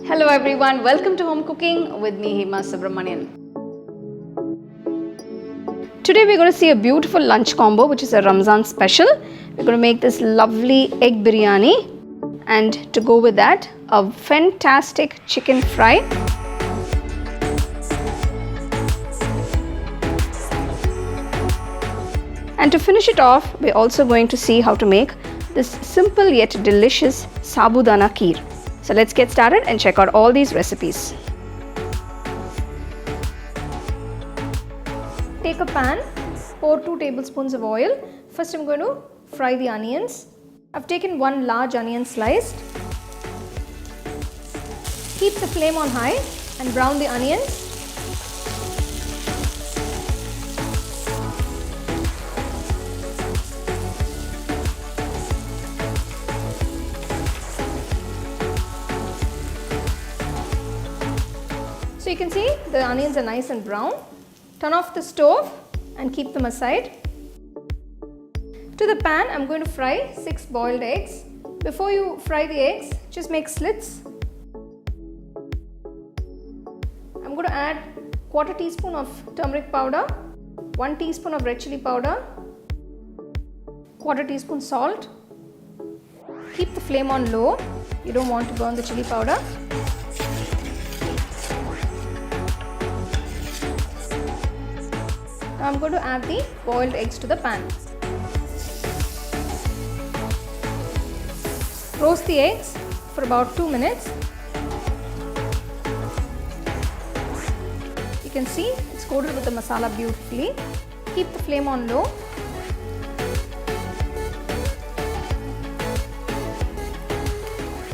Hello everyone, welcome to Home Cooking with me Hema Subramanian. Today we're going to see a beautiful lunch combo which is a Ramadan special. We're going to make this lovely egg biryani and to go with that a fantastic chicken fry. And to finish it off, we're also going to see how to make this simple yet delicious Sabudana Kheer. So let's get started and check out all these recipes. Take a pan, pour 2 tablespoons of oil. First I'm going to fry the onions. I've taken 1 large onion sliced. Keep the flame on high and brown the onions. So you can see the onions are nice and brown. Turn off the stove and keep them aside. To the pan, I'm going to fry 6 boiled eggs. Before you fry the eggs, just make slits. I'm going to add 1/4 teaspoon of turmeric powder, 1 teaspoon of red chili powder, 1/4 teaspoon salt. Keep the flame on low. You don't want to burn the chili powder. Now I'm going to add the boiled eggs to the pan. Roast the eggs for about 2 minutes. You can see it's coated with the masala beautifully. Keep the flame on low.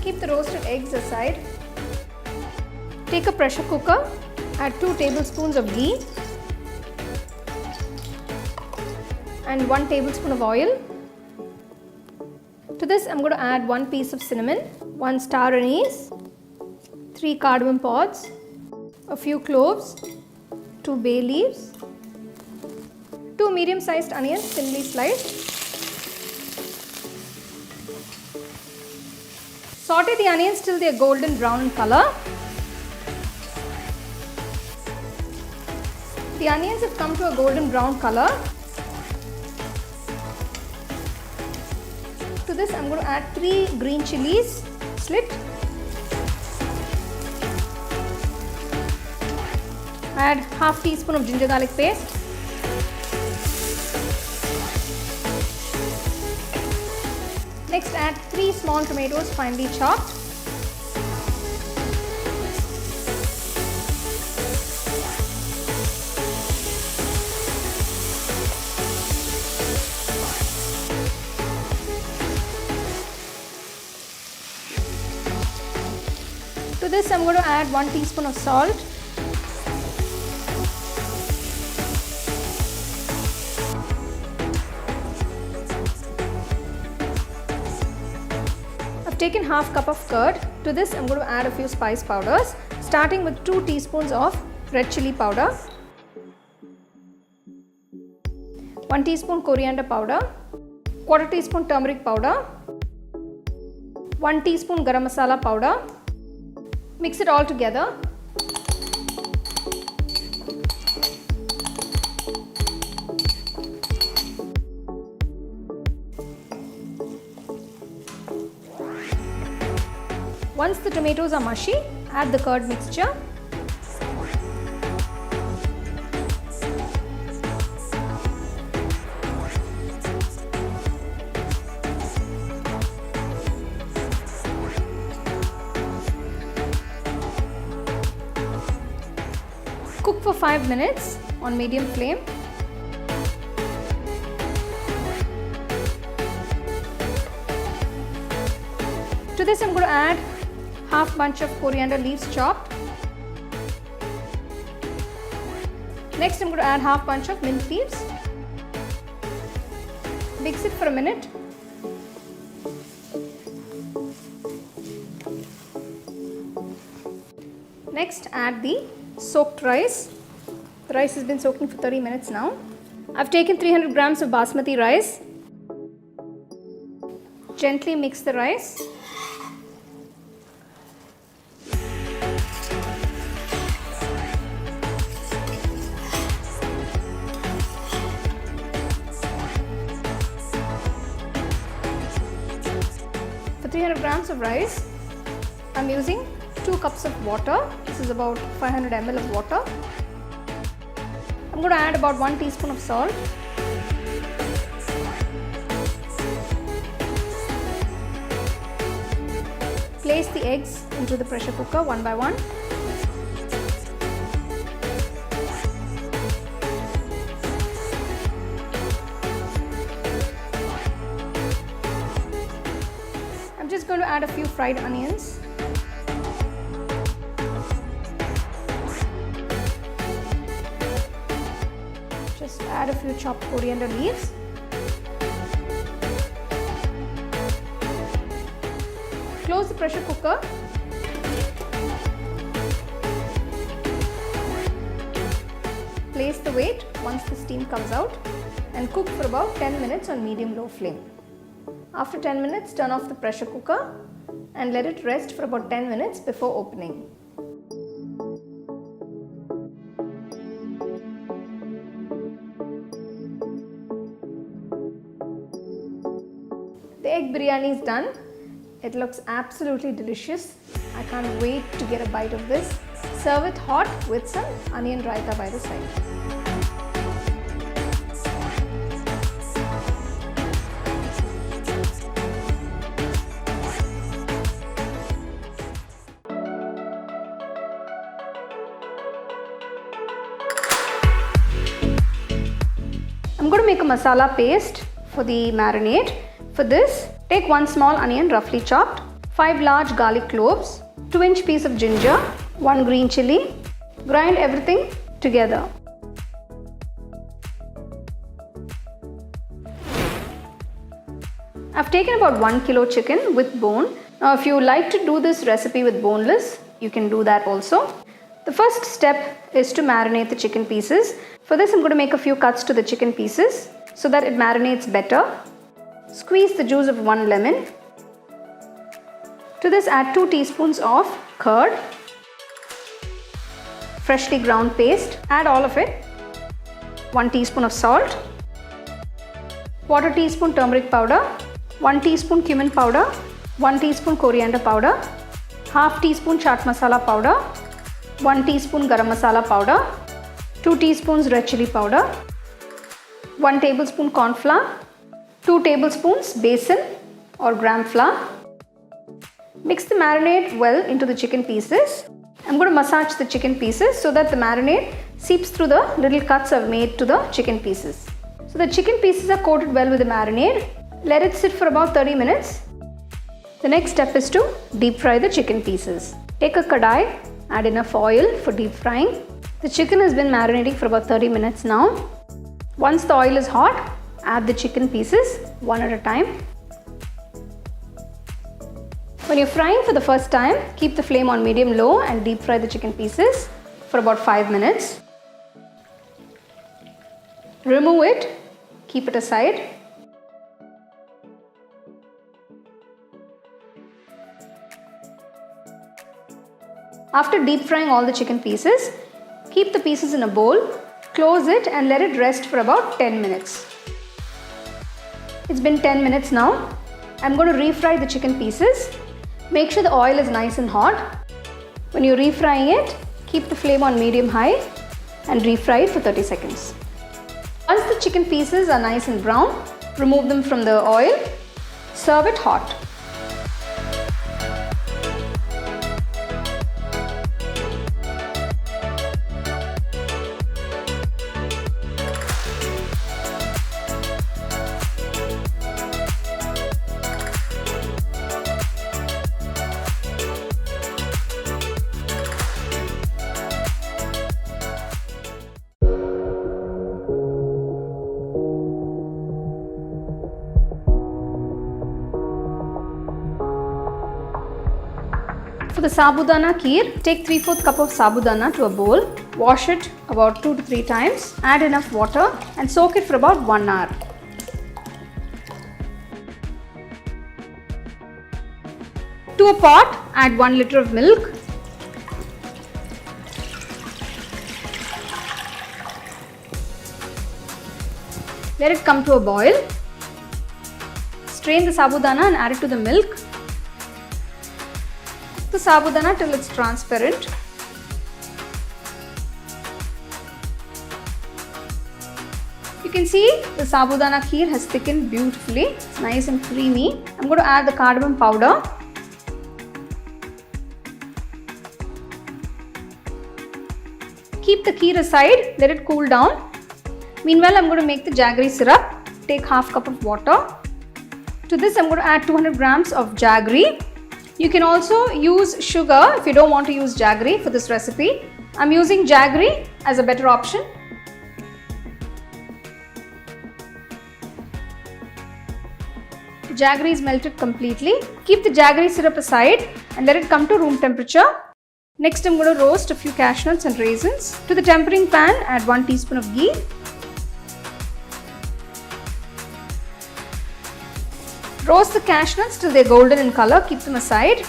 Keep the roasted eggs aside. Take a pressure cooker, add 2 tablespoons of ghee and 1 tablespoon of oil. To this I'm going to add 1 piece of cinnamon, 1 star anise, 3 cardamom pods, a few cloves, 2 bay leaves, 2 medium-sized onions thinly sliced. Saute the onions till they are golden brown in color. The onions have come to a golden brown color. To this I'm going to add 3 green chilies, SLIT. Add half teaspoon of ginger garlic paste. Next add 3 small tomatoes finely chopped. To this I'm going to add 1 teaspoon of salt. I've taken half cup of curd. To this I'm going to add a few spice powders, starting with 2 teaspoons of red chili powder, 1 teaspoon coriander powder, 1/4 teaspoon turmeric powder, 1 teaspoon Garam Masala powder. Mix it all together. Once the tomatoes are mushy, add the curd mixture. Cook for 5 minutes on medium flame. To this I'm going to add half bunch of coriander leaves chopped. Next I'm going to add half bunch of mint leaves. Mix it for a minute. Next add the soaked rice. The rice has been soaking for 30 minutes now. I've taken 300 grams of basmati rice. Gently mix the rice. 300 grams of rice. I'm using 2 cups of water. This is about 500 ml of water. I'm going to add about 1 teaspoon of salt. Place the eggs into the pressure cooker one by one. I'm just going to add a few fried onions. Just add a few chopped coriander leaves. Close the pressure cooker. Place the weight once the steam comes out and cook for about 10 minutes on medium-low flame. After 10 minutes, turn off the pressure cooker and let it rest for about 10 minutes before opening. The egg biryani is done. It looks absolutely delicious. I can't wait to get a bite of this. Serve it hot with some onion raita by the side. I'm going to make a masala paste for the marinade. For this, take 1 small onion roughly chopped, 5 large garlic cloves, 2-inch piece of ginger, 1 green chilli. Grind everything together. I've taken about 1 kilo chicken with bone. Now if you like to do this recipe with boneless, you can do that also. The first step is to marinate the chicken pieces. For this, I'm going to make a few cuts to the chicken pieces so that it marinates better. Squeeze the juice of 1 lemon. To this, add 2 teaspoons of curd, freshly ground paste. Add all of it. 1 teaspoon of salt, 1/4 teaspoon turmeric powder, 1 teaspoon cumin powder, 1 teaspoon coriander powder, 1/2 teaspoon chaat masala powder, 1 teaspoon garam masala powder, 2 teaspoons red chili powder, 1 tablespoon corn flour, 2 tablespoons besan or gram flour. Mix the marinade well into the chicken pieces. I'm going to massage the chicken pieces so that the marinade seeps through the little cuts I've made to the chicken pieces. So the chicken pieces are coated well with the marinade. Let it sit for about 30 minutes. The next step is to deep fry the chicken pieces. Take a kadai, add enough oil for deep frying. The chicken has been marinating for about 30 minutes now. Once the oil is hot, add the chicken pieces one at a time. When you're frying for the first time, keep the flame on medium-low and deep fry the chicken pieces for about 5 minutes. Remove it, keep it aside. After deep frying all the chicken pieces, keep the pieces in a bowl, close it and let it rest for about 10 minutes. It's been 10 minutes now. I'm going to refry the chicken pieces. Make sure the oil is nice and hot. When you're refrying it, keep the flame on medium-high and refry it for 30 seconds. Once the chicken pieces are nice and brown, remove them from the oil. Serve it hot. For the Sabudana Kheer, take 3/4 cup of Sabudana to a bowl, wash it about 2 to 3 times, add enough water and soak it for about 1 hour. To a pot, add 1 liter of milk. Let it come to a boil. Strain the Sabudana and add it to the milk. the sabudana till it's transparent. You can see the Sabudana Kheer has thickened beautifully. It's nice and creamy. I'm going to add the cardamom powder. Keep the kheer aside, let it cool down. Meanwhile, I'm going to make the jaggery syrup. Take half cup of water. To this, I'm going to add 200 grams of jaggery. You can also use sugar if you don't want to use jaggery for this recipe. I'm using jaggery as a better option. Jaggery is melted completely. Keep the jaggery syrup aside and let it come to room temperature. Next, I'm going to roast a few cashew nuts and raisins. To the tempering pan, add 1 teaspoon of ghee. Roast the cashew nuts till they're golden in color. Keep them aside.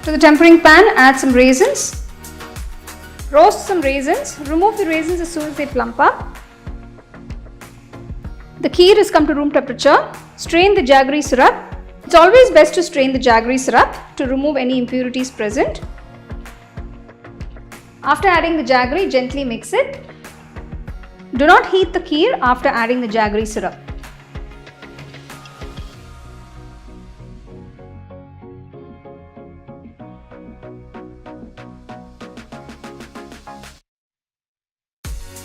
To the tempering pan, add some raisins. Roast some raisins. Remove the raisins as soon as they plump up. The kheer has come to room temperature. Strain the jaggery syrup. It's always best to strain the jaggery syrup to remove any impurities present. After adding the jaggery, gently mix it. Do not heat the kheer after adding the jaggery syrup.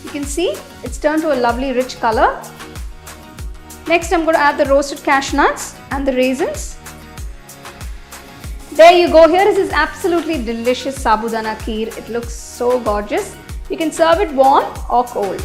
You can see it's turned to a lovely rich color. Next, I'm going to add the roasted cashew nuts and the raisins. There you go. Here is this absolutely delicious Sabudana Kheer. It looks so gorgeous. You can serve it warm or cold.